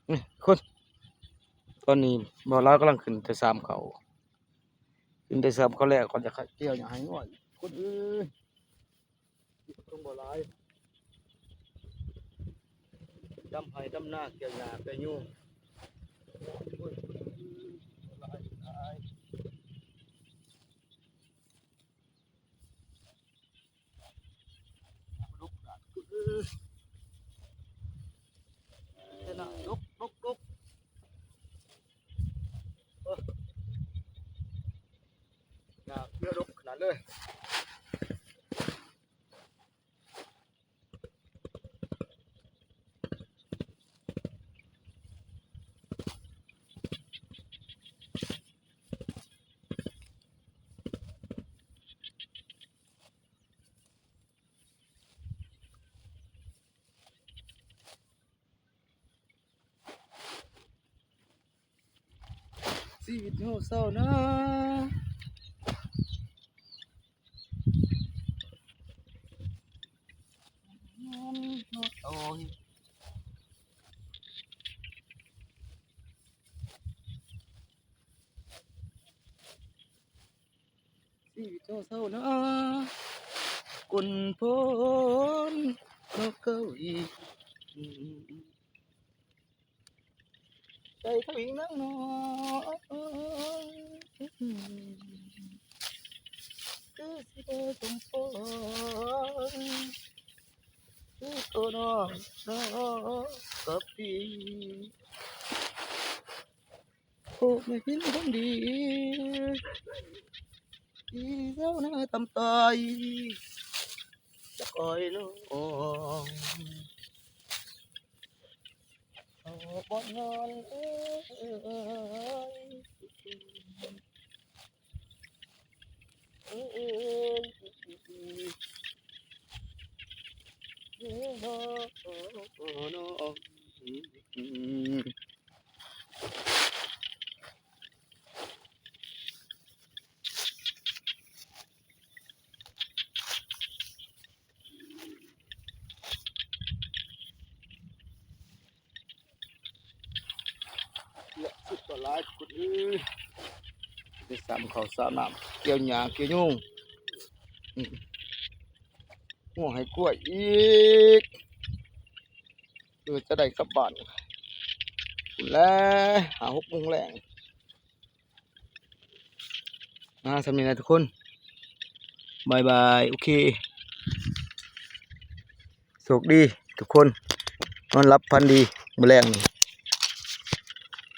นี่คนตอนนี้บ่าวลาวกำลังขึ้นแต่สามเขาขึ้นแต่สามเขาแล้วก่อนจะเกี่ยวอย่างให้ง่อยคนเอ้ยต้องบ่หลายดำไห้ดำหน้าเกี่ยวหญ้าเกี่ยวยุ่งโอ้ยหลายหลายลุกหลานคนเอ้ยเจ้าน่ะลุกหญ้าเกี่ยวลุกขนาดเลยชีวิตโง่เศร้านะโอ้ยชีวิตโง่เศร้านะกุนพ้นนกเก้าอีใจเขาอีกนักหนอคือสิได้สมพรคือตัวน้องน้องกับพี่โอ้ไม่เห็นคนดีที่เจ้าหน้าตำตายจะคอยน้องเอาบนนอนเอ้ยเอ้ยน้องเยอะสุดต่อหลายคนเอ้ยไปสามเขาสามน้ำเกี่ยวหญ้าเกี่ยวยุ่งหัวให้กล้วยอีกจะได้กลับบ้านแล้วหา6 โมงแรงสำเนียงนะทุกคนบายบายโอเคโชคดีทุกคนนอนรับพันดีมื้อแรงนี่